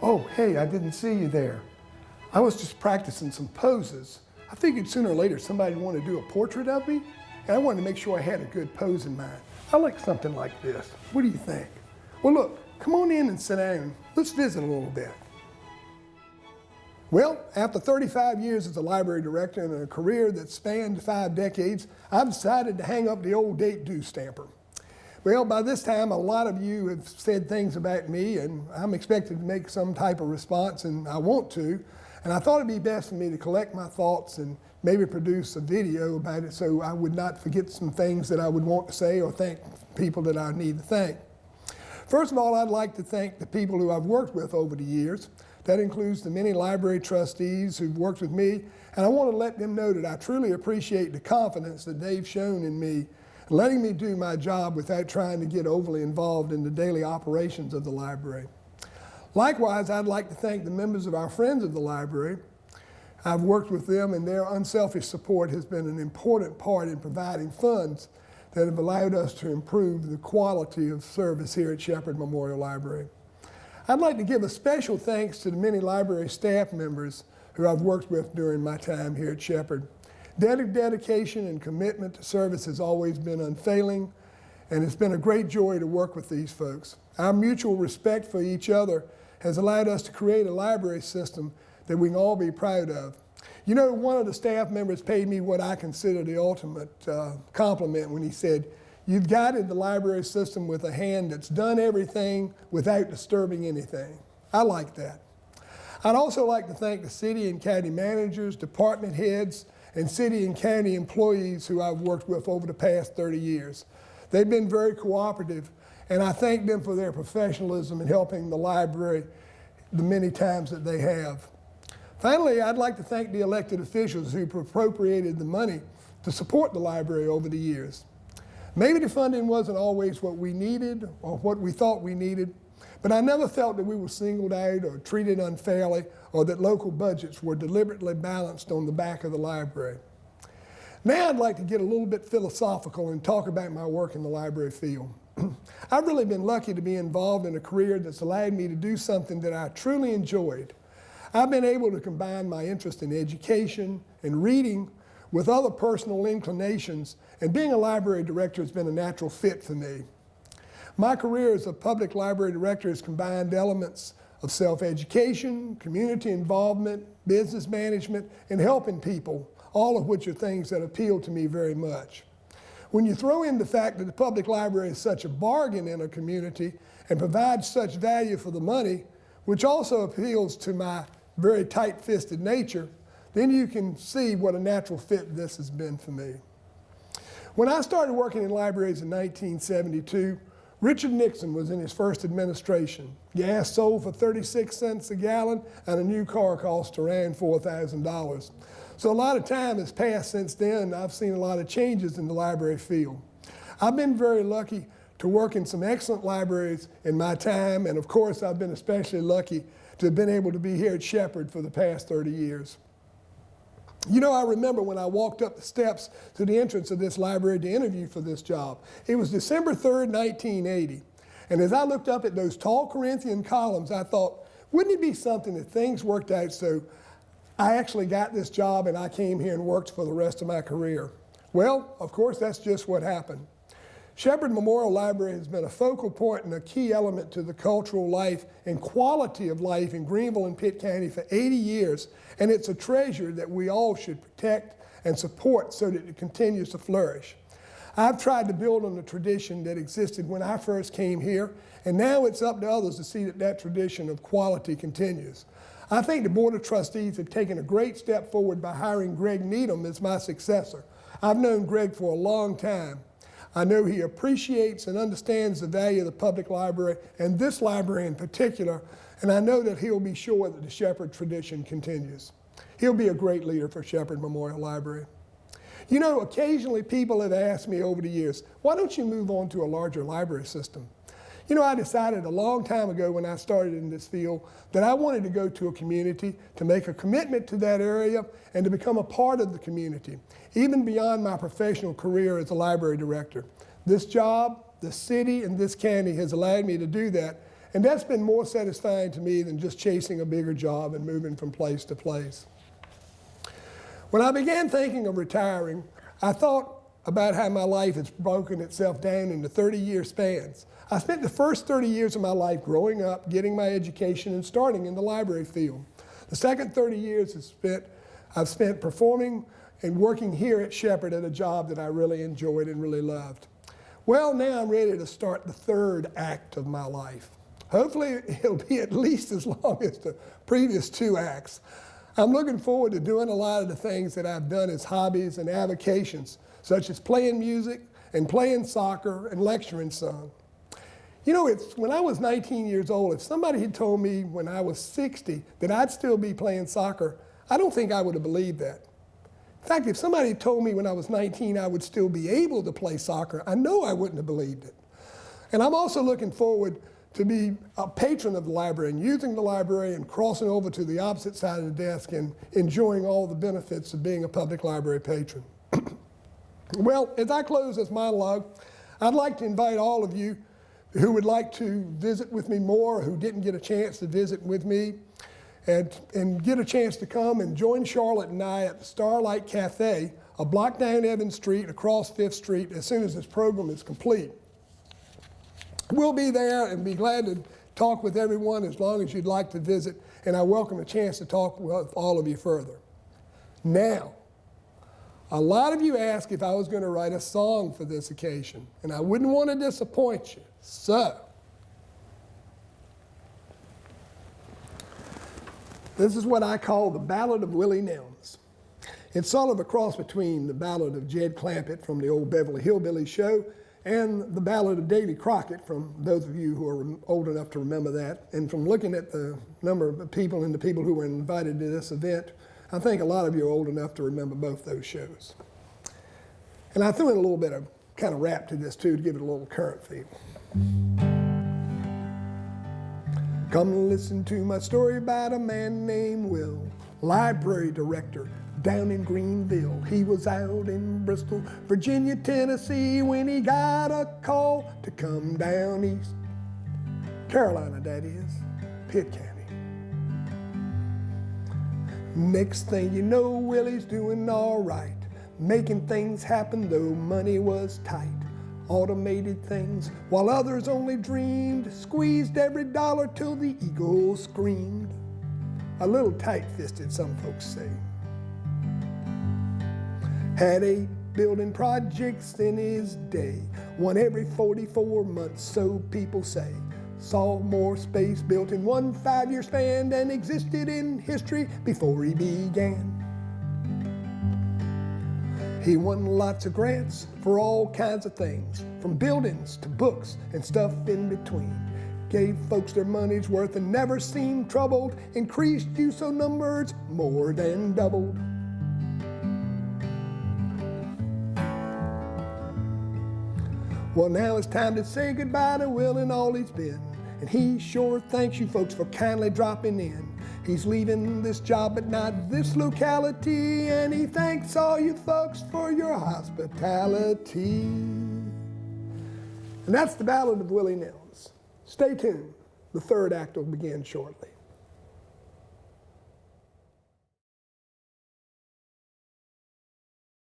Oh, hey, I didn't see you there. I was just practicing some poses. I figured sooner or later somebody would want to do a portrait of me, and I wanted to make sure I had a good pose in mind. I like something like this. What do you think? Well, look, come on in and sit down. Let's visit a little bit. Well, after 35 years as a library director and a career that spanned 5 decades, I've decided to hang up the old date due stamper. Well, by this time, a lot of you have said things about me, and I'm expected to make some type of response, and I want to. And I thought it'd be best for me to collect my thoughts and maybe produce a video about it so I would not forget some things that I would want to say or thank people that I need to thank. First of all, I'd like to thank the people who I've worked with over the years. That includes the many library trustees who've worked with me, and I want to let them know that I truly appreciate the confidence that they've shown in me, letting me do my job without trying to get overly involved in the daily operations of the library. Likewise, I'd like to thank the members of our Friends of the Library. I've worked with them, and their unselfish support has been an important part in providing funds that have allowed us to improve the quality of service here at Shepherd Memorial Library. I'd like to give a special thanks to the many library staff members who I've worked with during my time here at Shepherd. Their dedication and commitment to service has always been unfailing, and it's been a great joy to work with these folks. Our mutual respect for each other has allowed us to create a library system that we can all be proud of. You know, one of the staff members paid me what I consider the ultimate compliment when he said, "You've guided the library system with a hand that's done everything without disturbing anything." I like that. I'd also like to thank the city and county managers, department heads, and city and county employees who I've worked with over the past 30 years. They've been very cooperative, and I thank them for their professionalism in helping the library the many times that they have. Finally, I'd like to thank the elected officials who appropriated the money to support the library over the years. Maybe the funding wasn't always what we needed or what we thought we needed, but I never felt that we were singled out or treated unfairly or that local budgets were deliberately balanced on the back of the library. Now I'd like to get a little bit philosophical and talk about my work in the library field. I've really been lucky to be involved in a career that's allowed me to do something that I truly enjoyed. I've been able to combine my interest in education and reading with other personal inclinations, and being a library director has been a natural fit for me. My career as a public library director has combined elements of self-education, community involvement, business management, and helping people, all of which are things that appeal to me very much. When you throw in the fact that the public library is such a bargain in a community and provides such value for the money, which also appeals to my very tight-fisted nature, then you can see what a natural fit this has been for me. When I started working in libraries in 1972, Richard Nixon was in his first administration. Gas sold for 36 cents a gallon, and a new car cost around $4,000. So a lot of time has passed since then. I've seen a lot of changes in the library field. I've been very lucky to work in some excellent libraries in my time, and of course I've been especially lucky to have been able to be here at Shepherd for the past 30 years. You know, I remember when I walked up the steps to the entrance of this library to interview for this job. It was December 3rd, 1980. And as I looked up at those tall Corinthian columns, I thought, wouldn't it be something if things worked out so I actually got this job and I came here and worked for the rest of my career? Well, of course, that's just what happened. Shepherd Memorial Library has been a focal point and a key element to the cultural life and quality of life in Greenville and Pitt County for 80 years, and it's a treasure that we all should protect and support so that it continues to flourish. I've tried to build on the tradition that existed when I first came here, and now it's up to others to see that that tradition of quality continues. I think the Board of Trustees have taken a great step forward by hiring Greg Needham as my successor. I've known Greg for a long time. I know he appreciates and understands the value of the public library, and this library in particular, and I know that he'll be sure that the Shepherd tradition continues. He'll be a great leader for Shepherd Memorial Library. You know, occasionally people have asked me over the years, why don't you move on to a larger library system? You know, I decided a long time ago when I started in this field that I wanted to go to a community, to make a commitment to that area, and to become a part of the community, even beyond my professional career as a library director. This job, the city, and this county has allowed me to do that, And that's been more satisfying to me than just chasing a bigger job and moving from place to place. When I began thinking of retiring, I thought about how my life has broken itself down into 30-year spans. I spent the first 30 years of my life growing up, getting my education, and starting in the library field. The second 30 years I've spent performing and working here at Shepherd at a job that I really enjoyed and really loved. Well, now I'm ready to start the third act of my life. Hopefully it'll be at least as long as the previous two acts. I'm looking forward to doing a lot of the things that I've done as hobbies and avocations, such as playing music and playing soccer and lecturing some. You know, when I was 19 years old, if somebody had told me when I was 60 that I'd still be playing soccer, I don't think I would have believed that. In fact, if somebody had told me when I was 19 I would still be able to play soccer, I know I wouldn't have believed it. And I'm also looking forward to be a patron of the library and using the library and crossing over to the opposite side of the desk and enjoying all the benefits of being a public library patron. Well, as I close this monologue, I'd like to invite all of you who would like to visit with me more, who didn't get a chance to visit with me, and get a chance to come and join Charlotte and I at the Starlight Cafe, a block down Evans Street, across 5th Street, as soon as this program is complete. We'll be there and be glad to talk with everyone as long as you'd like to visit, and I welcome a chance to talk with all of you further. Now, a lot of you asked if I was going to write a song for this occasion, and I wouldn't want to disappoint you. So, this is what I call the Ballad of Willie Nelms. It's sort of a cross between the Ballad of Jed Clampett from the old Beverly Hillbillies show and the Ballad of Davy Crockett, from those of you who are old enough to remember that. And from looking at the number of people and the people who were invited to this event, I think a lot of you are old enough to remember both those shows. And I threw in a little bit of kind of rap to this too, to give it a little current feel. Come listen to my story about a man named Will, library director down in Greenville. He was out in Bristol, Virginia, Tennessee, when he got a call to come down east. Carolina, that is, Pitt County. Next thing you know, Willie's doing all right, making things happen though money was tight. Automated things, while others only dreamed, squeezed every dollar till the ego screamed. A little tight-fisted, some folks say. Had 8 building projects in his day, one every 44 months, so people say. Saw more space built in one 5-year span than existed in history before he began. He won lots of grants for all kinds of things, from buildings to books and stuff in between. Gave folks their money's worth and never seemed troubled, increased use of numbers more than doubled. Well, now it's time to say goodbye to Will and all he's been, and he sure thanks you folks for kindly dropping in. He's leaving this job but not this locality, and he thanks all you folks for your hospitality. And that's the Ballad of Willie Nelms. Stay tuned. The third act will begin shortly.